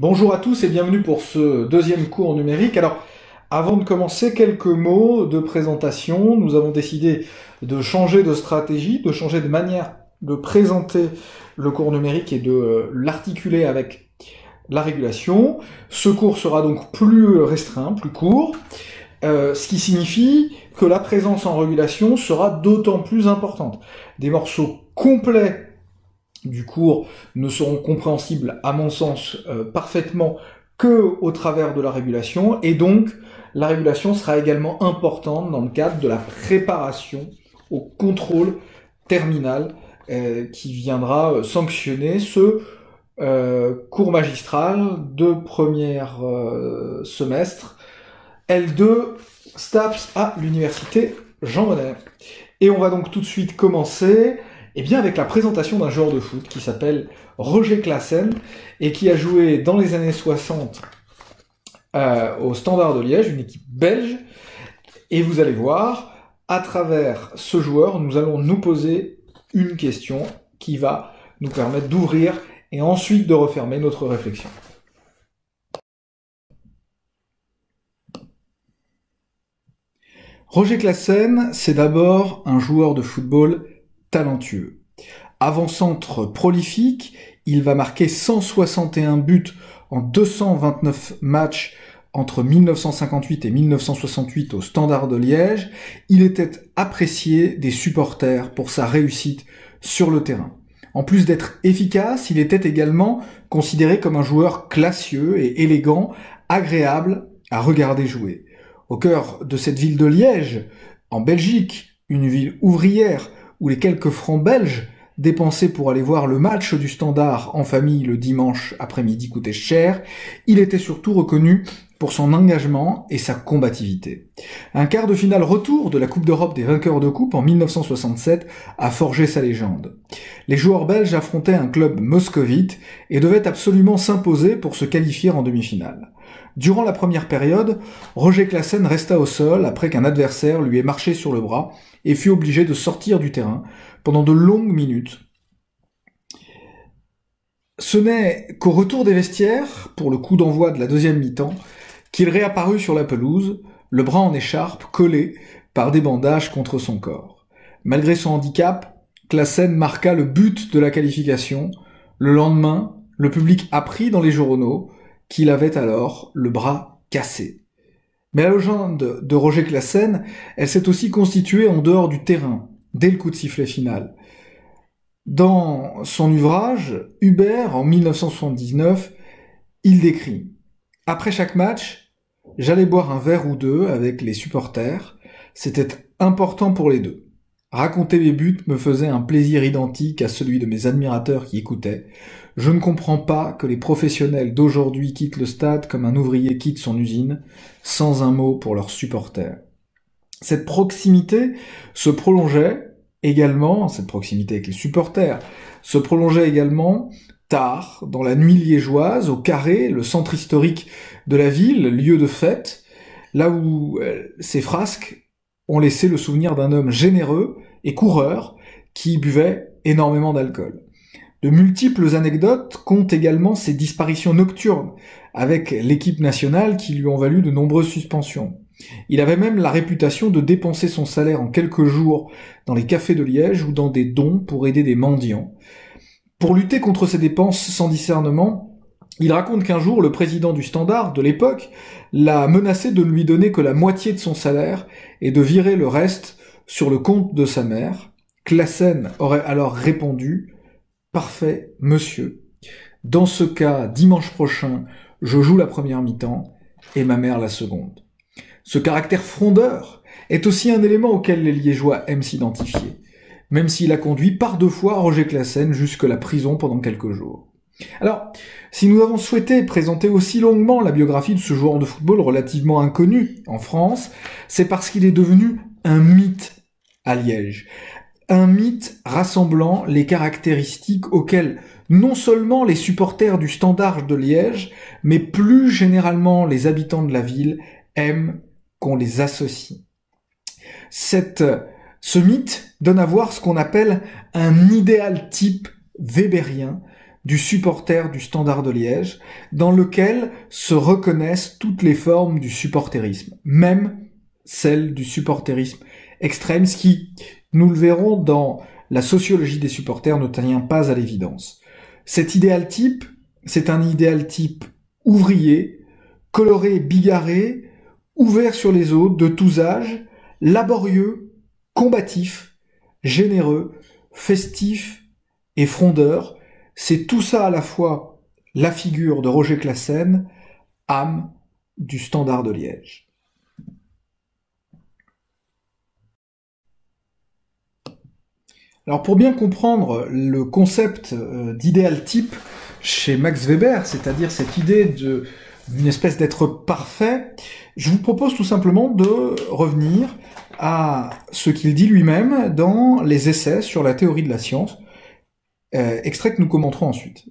Bonjour à tous et bienvenue pour ce deuxième cours numérique. Alors, avant de commencer, quelques mots de présentation. Nous avons décidé de changer de stratégie, de changer de manière de présenter le cours numérique et de l'articuler avec la régulation. Ce cours sera donc plus restreint, plus court, ce qui signifie que la présence en régulation sera d'autant plus importante. Des morceaux complets du cours ne seront compréhensibles, à mon sens, parfaitement que au travers de la régulation, et donc la régulation sera également importante dans le cadre de la préparation au contrôle terminal qui viendra sanctionner ce cours magistral de premier semestre L2 STAPS à l'université Jean Monnet. Et on va donc tout de suite commencer avec la présentation d'un joueur de foot qui s'appelle Roger Claessens et qui a joué dans les années 60 au Standard de Liège, une équipe belge. Et vous allez voir, à travers ce joueur, nous allons nous poser une question qui va nous permettre d'ouvrir et ensuite de refermer notre réflexion. Roger Claessens, c'est d'abord un joueur de football talentueux. Avant-centre prolifique, il va marquer 161 buts en 229 matchs entre 1958 et 1968 au Standard de Liège. Il était apprécié des supporters pour sa réussite sur le terrain. En plus d'être efficace, il était également considéré comme un joueur classieux et élégant, agréable à regarder jouer. Au cœur de cette ville de Liège, en Belgique, une ville ouvrière où les quelques francs belges dépensés pour aller voir le match du Standard en famille le dimanche après-midi coûtaient cher, il était surtout reconnu pour son engagement et sa combativité. Un quart de finale retour de la Coupe d'Europe des vainqueurs de coupe en 1967 a forgé sa légende. Les joueurs belges affrontaient un club moscovite et devaient absolument s'imposer pour se qualifier en demi-finale. Durant la première période, Roger Claessens resta au sol après qu'un adversaire lui ait marché sur le bras et fut obligé de sortir du terrain pendant de longues minutes. Ce n'est qu'au retour des vestiaires, pour le coup d'envoi de la deuxième mi-temps, qu'il réapparut sur la pelouse, le bras en écharpe, collé par des bandages contre son corps. Malgré son handicap, Claessens marqua le but de la qualification. Le lendemain, le public apprit dans les journaux qu'il avait alors le bras cassé. Mais la légende de Roger Claessens, elle s'est aussi constituée en dehors du terrain, dès le coup de sifflet final. Dans son ouvrage, Hubert, en 1979, il décrit « Après chaque match, j'allais boire un verre ou deux avec les supporters. C'était important pour les deux. Raconter mes buts me faisait un plaisir identique à celui de mes admirateurs qui écoutaient. Je ne comprends pas que les professionnels d'aujourd'hui quittent le stade comme un ouvrier quitte son usine, sans un mot pour leurs supporters. » Cette proximité se prolongeait également, cette proximité avec les supporters, se prolongeait également tard, dans la nuit liégeoise, au Carré, le centre historique de la ville, lieu de fête, là où ces frasques ont laissé le souvenir d'un homme généreux et coureur qui buvait énormément d'alcool. De multiples anecdotes comptent également ses disparitions nocturnes avec l'équipe nationale qui lui ont valu de nombreuses suspensions. Il avait même la réputation de dépenser son salaire en quelques jours dans les cafés de Liège ou dans des dons pour aider des mendiants. Pour lutter contre ces dépenses sans discernement, il raconte qu'un jour, le président du Standard de l'époque l'a menacé de ne lui donner que la moitié de son salaire et de virer le reste sur le compte de sa mère. Claessens aurait alors répondu « Parfait, monsieur. Dans ce cas, dimanche prochain, je joue la première mi-temps et ma mère la seconde. » Ce caractère frondeur est aussi un élément auquel les Liégeois aiment s'identifier, même s'il a conduit par deux fois Roger Claessens jusque la prison pendant quelques jours. Alors, si nous avons souhaité présenter aussi longuement la biographie de ce joueur de football relativement inconnu en France, c'est parce qu'il est devenu un mythe à Liège. Un mythe rassemblant les caractéristiques auxquelles non seulement les supporters du Standard de Liège, mais plus généralement les habitants de la ville aiment qu'on les associe. Ce mythe donne à voir ce qu'on appelle un idéal type weberien du supporter du Standard de Liège, dans lequel se reconnaissent toutes les formes du supporterisme, même celle du supporterisme extrême, ce qui, nous le verrons dans la sociologie des supporters, ne tient pas à l'évidence. Cet idéal type, c'est un idéal type ouvrier, coloré, bigarré, ouvert sur les autres, de tous âges, laborieux, combatif, généreux, festif et frondeur. C'est tout ça à la fois la figure de Roger Classen, âme du Standard de Liège. Alors pour bien comprendre le concept d'idéal type chez Max Weber, c'est-à-dire cette idée d'une espèce d'être parfait, je vous propose tout simplement de revenir à ce qu'il dit lui-même dans les essais sur la théorie de la science, extrait que nous commenterons ensuite.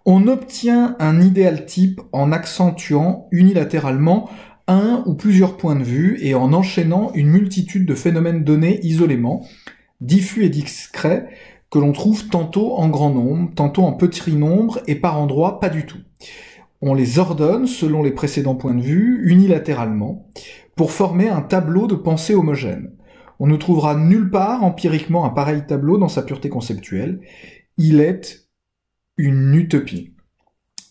On obtient un idéal type en accentuant unilatéralement un ou plusieurs points de vue et en enchaînant une multitude de phénomènes donnés isolément, diffus et discrets, que l'on trouve tantôt en grand nombre, tantôt en petit nombre, et par endroits pas du tout. On les ordonne, selon les précédents points de vue, unilatéralement, pour former un tableau de pensée homogène. On ne trouvera nulle part empiriquement un pareil tableau dans sa pureté conceptuelle. Il est une utopie.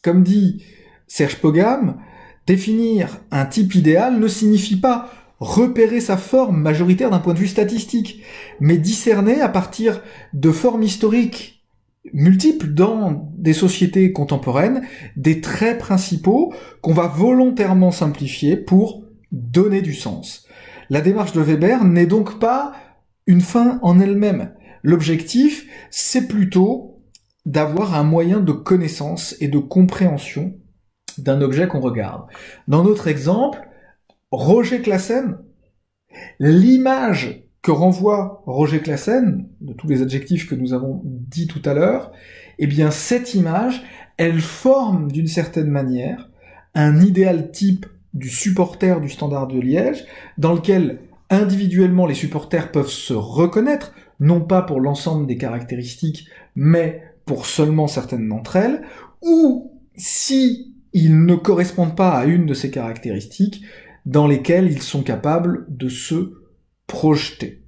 Comme dit Serge Pogam, définir un type idéal ne signifie pas repérer sa forme majoritaire d'un point de vue statistique, mais discerner à partir de formes historiques multiples dans des sociétés contemporaines des traits principaux qu'on va volontairement simplifier pour donner du sens. La démarche de Weber n'est donc pas une fin en elle-même. L'objectif, c'est plutôt d'avoir un moyen de connaissance et de compréhension d'un objet qu'on regarde. Dans notre exemple, Roger Classen, l'image que renvoie Roger Classen, de tous les adjectifs que nous avons dit tout à l'heure, eh bien cette image, elle forme d'une certaine manière un idéal type du supporter du Standard de Liège, dans lequel individuellement les supporters peuvent se reconnaître, non pas pour l'ensemble des caractéristiques, mais pour seulement certaines d'entre elles, ou si ils ne correspondent pas à une de ces caractéristiques, dans lesquelles ils sont capables de se projeter.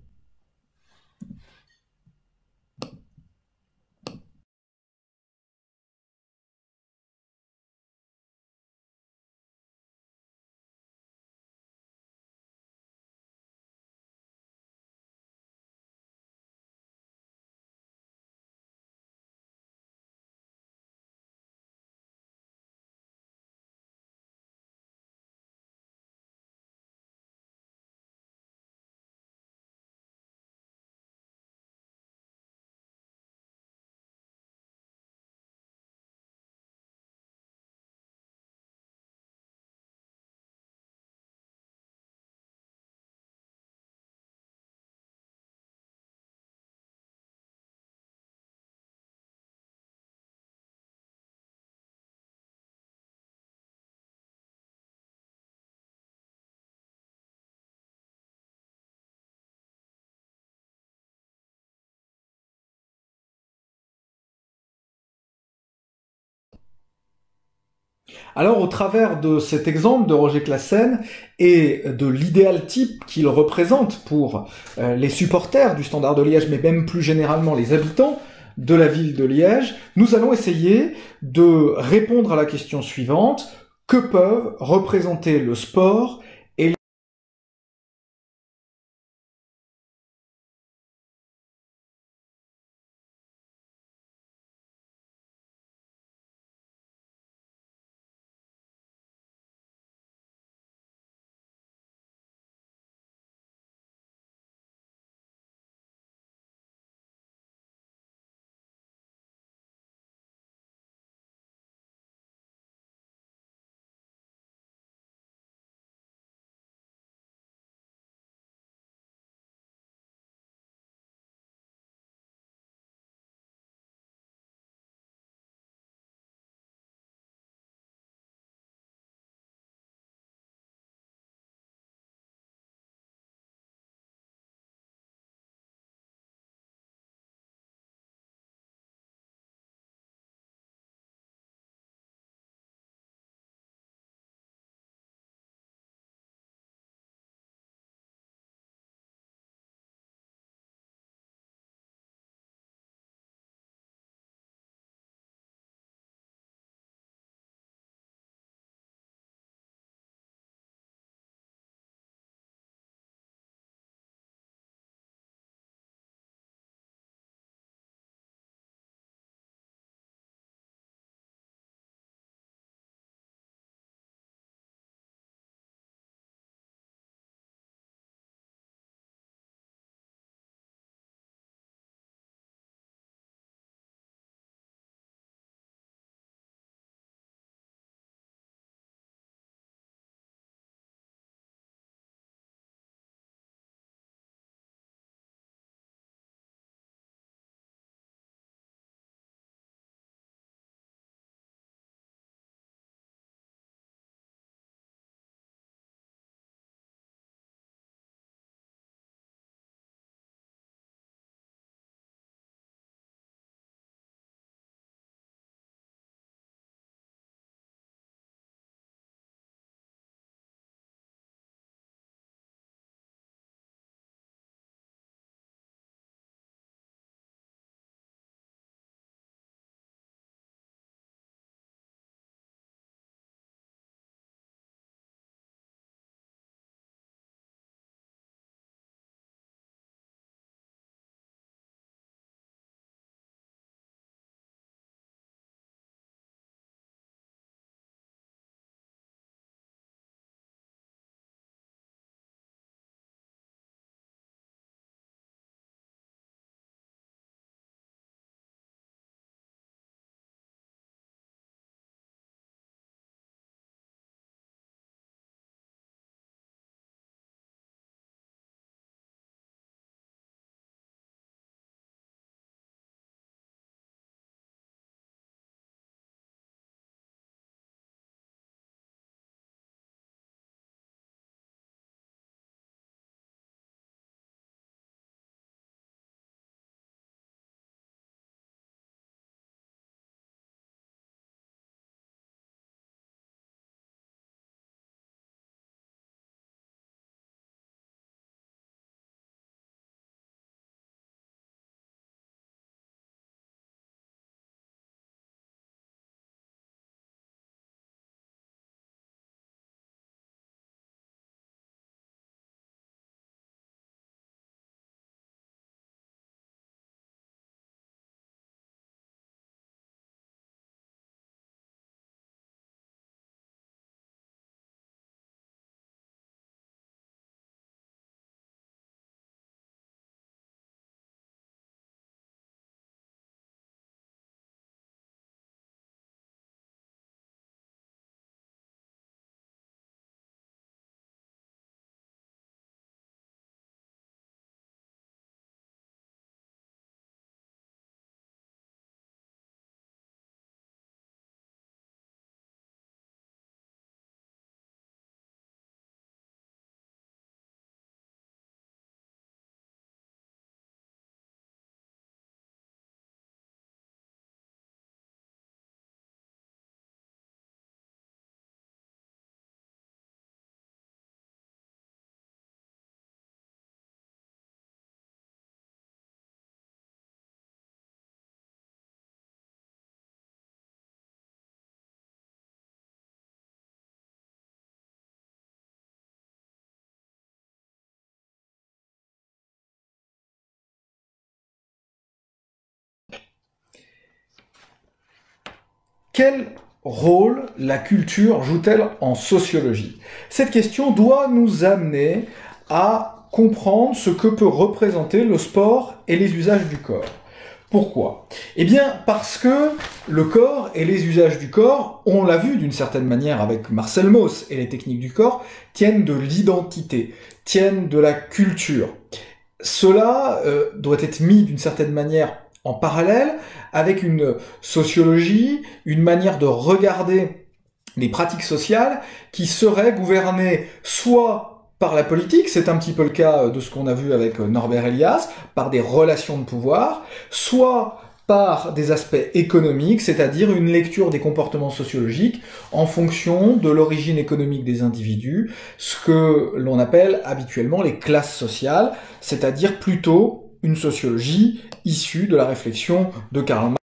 Alors, au travers de cet exemple de Roger Classen et de l'idéal type qu'il représente pour les supporters du Standard de Liège, mais même plus généralement les habitants de la ville de Liège, nous allons essayer de répondre à la question suivante: que peuvent représenter le sport Quel rôle la culture joue-t-elle en sociologie? Cette question doit nous amener à comprendre ce que peut représenter le sport et les usages du corps. Pourquoi? Eh bien, parce que le corps et les usages du corps, on l'a vu d'une certaine manière avec Marcel Mauss et les techniques du corps, tiennent de l'identité, tiennent de la culture. Cela doit être mis d'une certaine manière en parallèle avec une sociologie, une manière de regarder les pratiques sociales qui seraient gouvernées soit par la politique, c'est un petit peu le cas de ce qu'on a vu avec Norbert Elias, par des relations de pouvoir, soit par des aspects économiques, c'est-à-dire une lecture des comportements sociologiques en fonction de l'origine économique des individus, ce que l'on appelle habituellement les classes sociales, c'est-à-dire plutôt une sociologie issue de la réflexion de Karl Marx.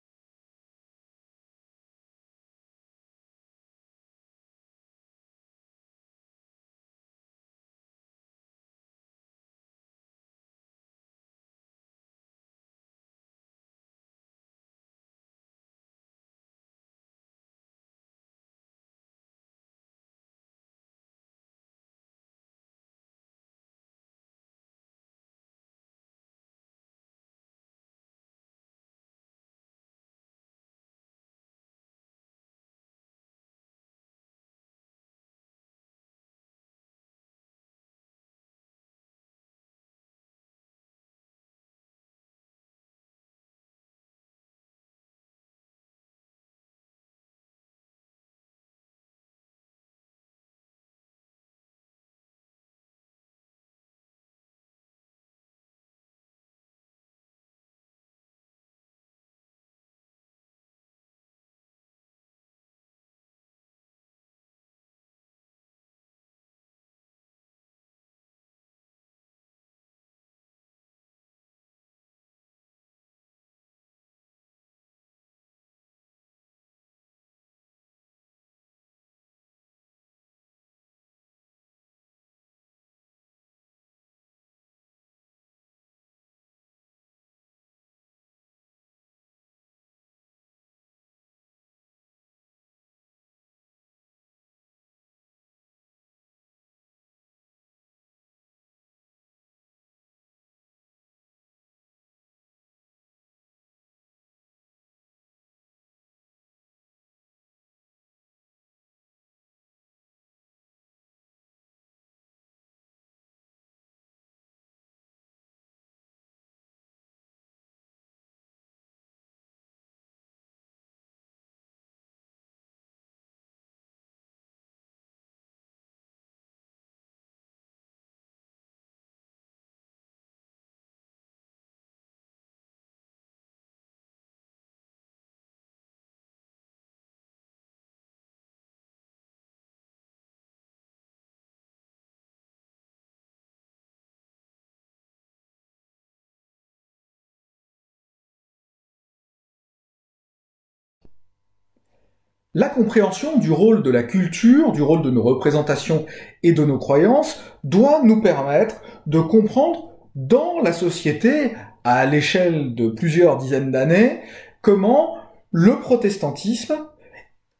La compréhension du rôle de la culture, du rôle de nos représentations et de nos croyances doit nous permettre de comprendre dans la société, à l'échelle de plusieurs dizaines d'années, comment le protestantisme,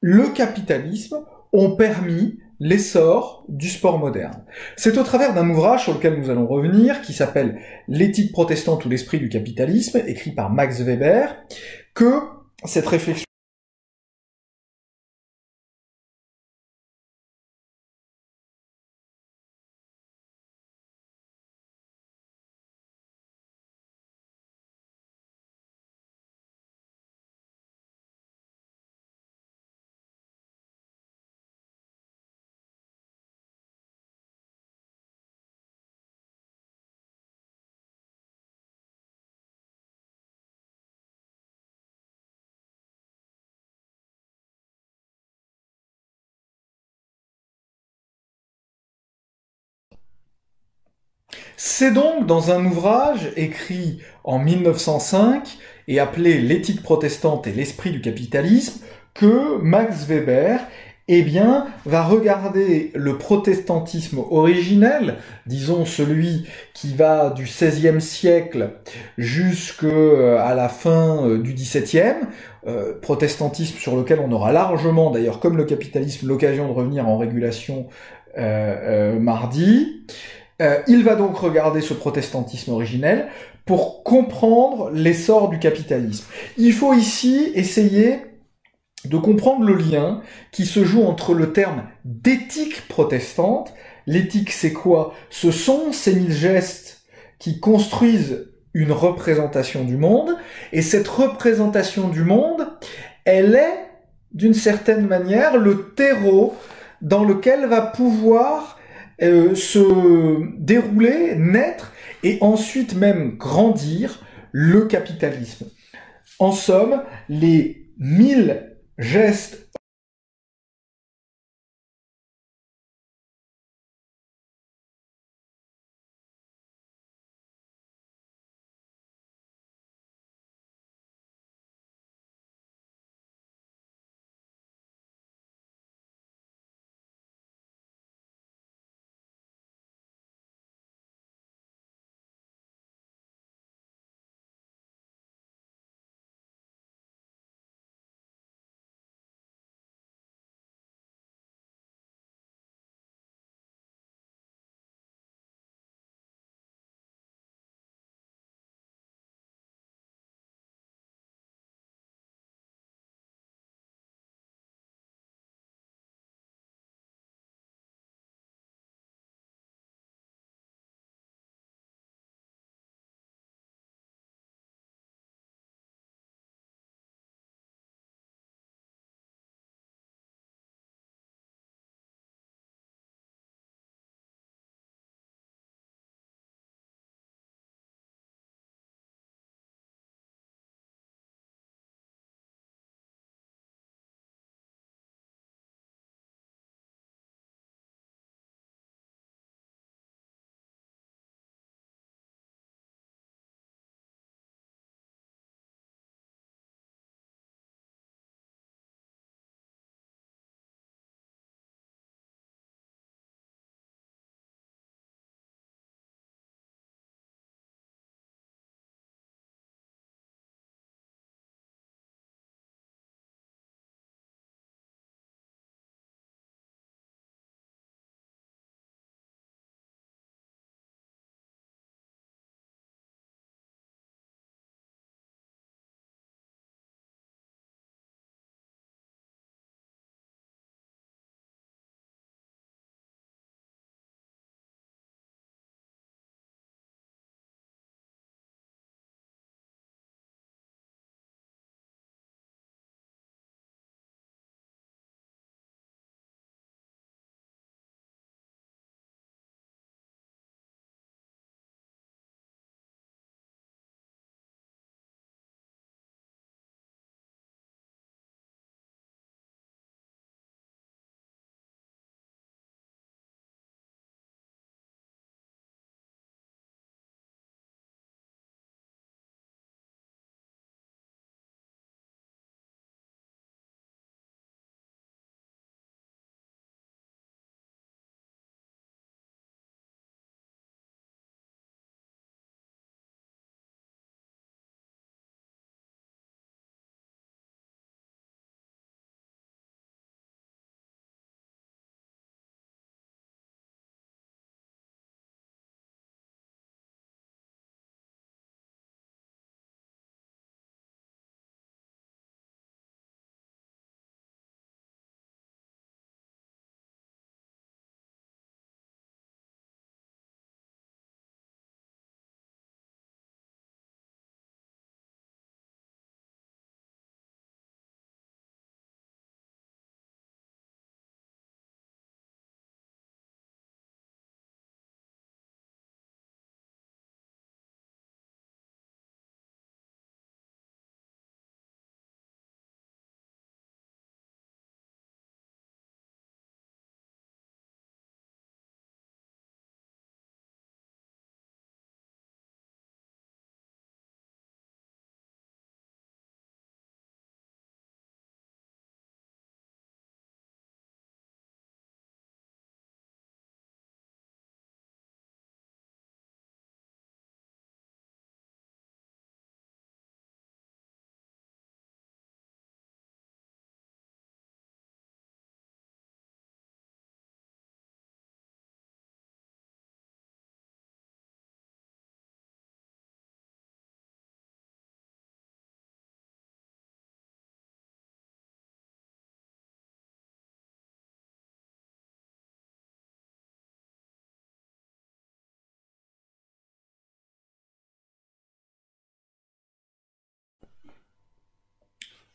le capitalisme ont permis l'essor du sport moderne. C'est au travers d'un ouvrage sur lequel nous allons revenir, qui s'appelle L'éthique protestante ou l'esprit du capitalisme, écrit par Max Weber, que cette réflexion C'est donc dans un ouvrage écrit en 1905 et appelé L'éthique protestante et l'esprit du capitalisme que Max Weber eh bien, va regarder le protestantisme originel, disons celui qui va du XVIe siècle jusqu'à la fin du XVIIe, protestantisme sur lequel on aura largement, d'ailleurs comme le capitalisme, l'occasion de revenir en régulation mardi. Il va donc regarder ce protestantisme originel pour comprendre l'essor du capitalisme. Il faut ici essayer de comprendre le lien qui se joue entre le terme d'éthique protestante. L'éthique, c'est quoi? Ce sont ces 1000 gestes qui construisent une représentation du monde, et cette représentation du monde, elle est, d'une certaine manière, le terreau dans lequel va pouvoir se dérouler, naître, et ensuite même grandir le capitalisme. En somme, les 1000 gestes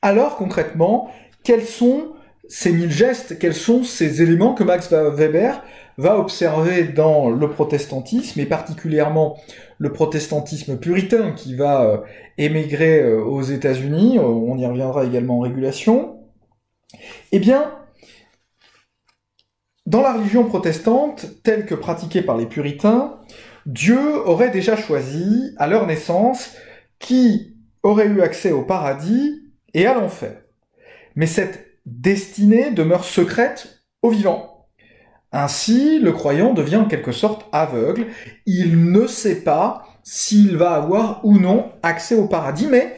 Alors concrètement, quels sont ces 1000 gestes, quels sont ces éléments que Max Weber va observer dans le protestantisme, et particulièrement le protestantisme puritain qui va émigrer aux États-Unis, on y reviendra également en régulation. Eh bien, dans la religion protestante, telle que pratiquée par les puritains, Dieu aurait déjà choisi, à leur naissance, qui aurait eu accès au paradis et à l'enfer. Mais cette destinée demeure secrète aux vivants. Ainsi, le croyant devient en quelque sorte aveugle. Il ne sait pas s'il va avoir ou non accès au paradis, mais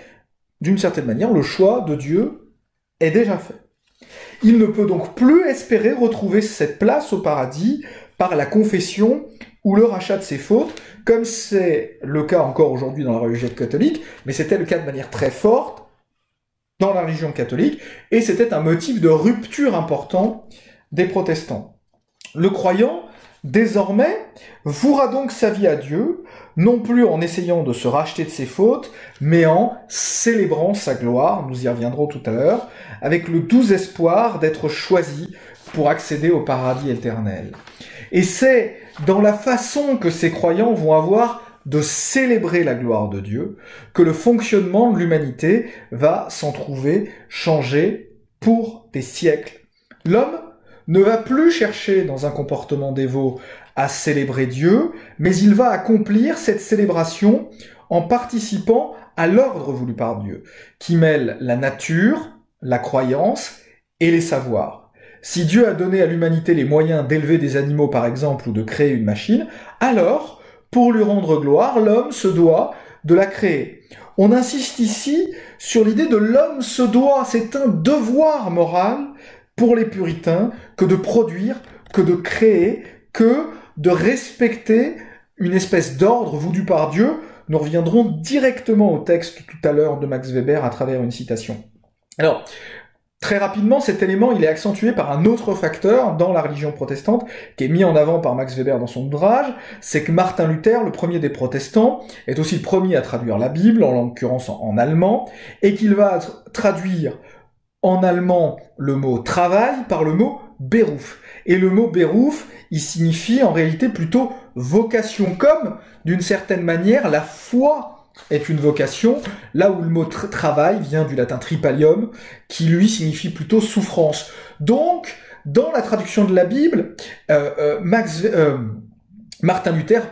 d'une certaine manière, le choix de Dieu est déjà fait. Il ne peut donc plus espérer retrouver cette place au paradis par la confession ou le rachat de ses fautes, comme c'est le cas encore aujourd'hui dans la religion catholique, mais c'était le cas de manière très forte dans la religion catholique, et c'était un motif de rupture important des protestants. Le croyant, désormais, vouera donc sa vie à Dieu, non plus en essayant de se racheter de ses fautes, mais en célébrant sa gloire, nous y reviendrons tout à l'heure, avec le doux espoir d'être choisi pour accéder au paradis éternel. Et c'est dans la façon que ces croyants vont avoir de célébrer la gloire de Dieu que le fonctionnement de l'humanité va s'en trouver changé pour des siècles. L'homme ne va plus chercher dans un comportement dévot à célébrer Dieu, mais il va accomplir cette célébration en participant à l'ordre voulu par Dieu, qui mêle la nature, la croyance et les savoirs. Si Dieu a donné à l'humanité les moyens d'élever des animaux par exemple ou de créer une machine, alors, pour lui rendre gloire, l'homme se doit de la créer. On insiste ici sur l'idée de l'homme se doit, c'est un devoir moral pour les puritains que de produire, que de créer, que de respecter une espèce d'ordre voulu par Dieu. Nous reviendrons directement au texte tout à l'heure de Max Weber à travers une citation. Alors, très rapidement, cet élément, il est accentué par un autre facteur dans la religion protestante, qui est mis en avant par Max Weber dans son ouvrage, c'est que Martin Luther, le premier des protestants, est aussi le premier à traduire la Bible, en l'occurrence en allemand, et qu'il va traduire en allemand le mot travail par le mot Beruf. Et le mot Beruf, il signifie en réalité plutôt vocation, comme, d'une certaine manière, la foi est une vocation, là où le mot travail vient du latin tripalium, qui lui signifie plutôt souffrance. Donc, dans la traduction de la Bible, Martin Luther,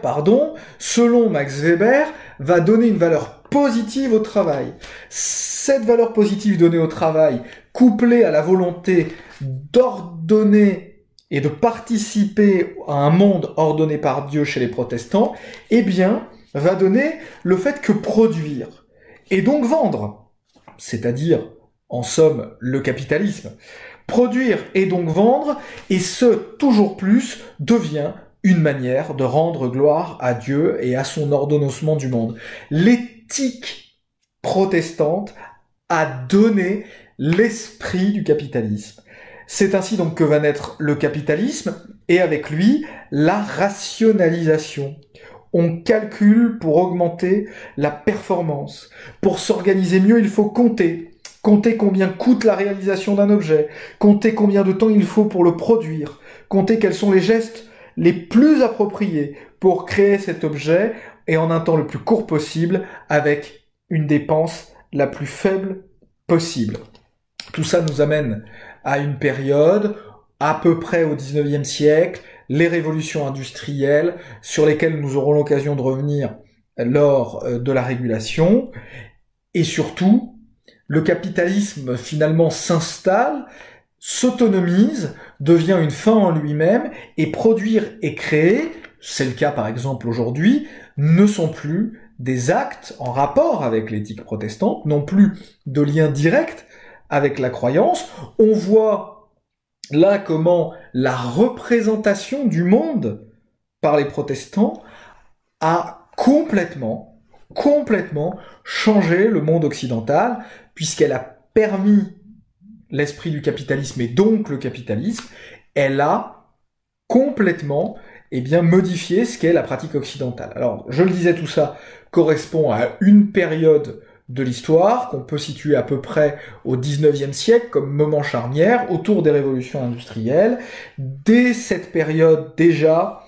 selon Max Weber, va donner une valeur positive au travail. Cette valeur positive donnée au travail, couplée à la volonté d'ordonner et de participer à un monde ordonné par Dieu chez les protestants, eh bien, va donner le fait que produire, et donc vendre, c'est-à-dire, en somme, le capitalisme. Produire et donc vendre, et ce, toujours plus, devient une manière de rendre gloire à Dieu et à son ordonnancement du monde. L'éthique protestante a donné l'esprit du capitalisme. C'est ainsi donc que va naître le capitalisme, et avec lui, la rationalisation. On calcule pour augmenter la performance. Pour s'organiser mieux, il faut compter. Compter combien coûte la réalisation d'un objet. Compter combien de temps il faut pour le produire. Compter quels sont les gestes les plus appropriés pour créer cet objet et en un temps le plus court possible avec une dépense la plus faible possible. Tout ça nous amène à une période à peu près au 19e siècle, les révolutions industrielles sur lesquelles nous aurons l'occasion de revenir lors de la régulation, et surtout, le capitalisme finalement s'installe, s'autonomise, devient une fin en lui-même, et produire et créer, c'est le cas par exemple aujourd'hui, ne sont plus des actes en rapport avec l'éthique protestante, non plus de lien direct avec la croyance. On voit là comment la représentation du monde par les protestants a complètement changé le monde occidental, puisqu'elle a permis l'esprit du capitalisme et donc le capitalisme, elle a complètement modifié ce qu'est la pratique occidentale. Alors, je le disais, tout ça correspond à une période de l'histoire, qu'on peut situer à peu près au XIXe siècle comme moment charnière, autour des révolutions industrielles. Dès cette période déjà,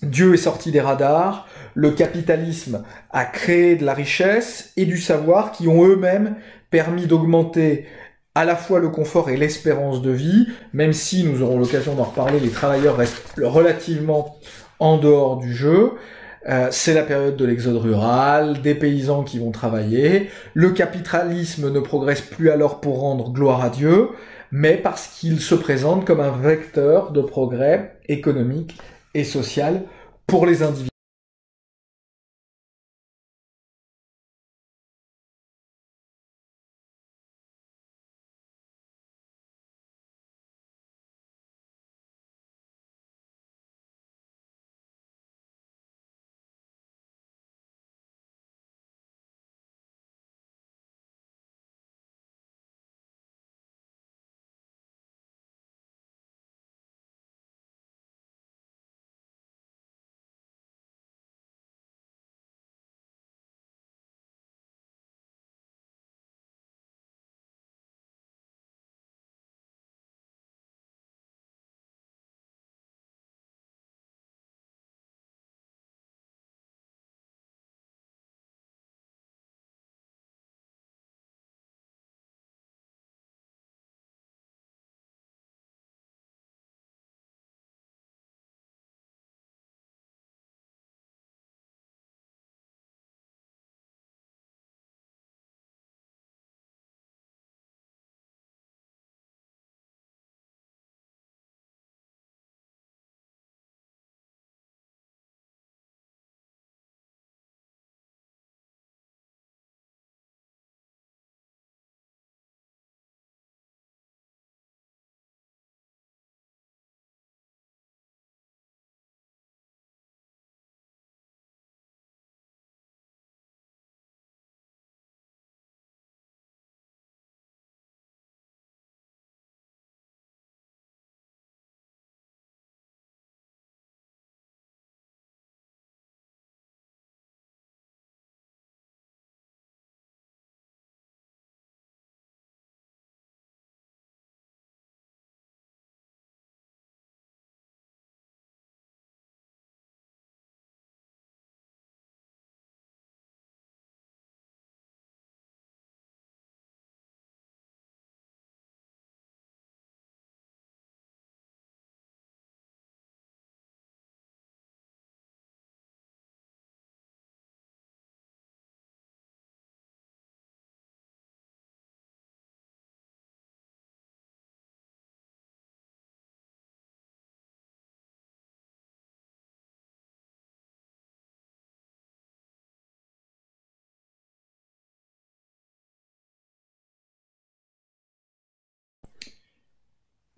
Dieu est sorti des radars, le capitalisme a créé de la richesse et du savoir qui ont eux-mêmes permis d'augmenter à la fois le confort et l'espérance de vie, même si, nous aurons l'occasion d'en reparler, les travailleurs restent relativement en dehors du jeu. C'est la période de l'exode rural, des paysans qui vont travailler. Le capitalisme ne progresse plus alors pour rendre gloire à Dieu, mais parce qu'il se présente comme un vecteur de progrès économique et social pour les individus.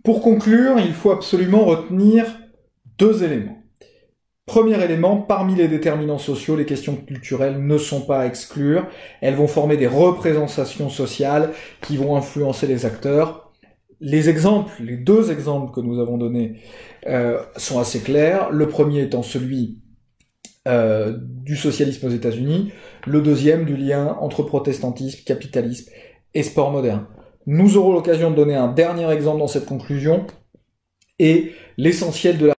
Pour conclure, il faut absolument retenir deux éléments. Premier élément, parmi les déterminants sociaux, les questions culturelles ne sont pas à exclure. Elles vont former des représentations sociales qui vont influencer les acteurs. Les deux exemples que nous avons donnés sont assez clairs. Le premier étant celui du socialisme aux États-Unis, le deuxième du lien entre protestantisme, capitalisme et sport moderne. Nous aurons l'occasion de donner un dernier exemple dans cette conclusion, et l'essentiel de la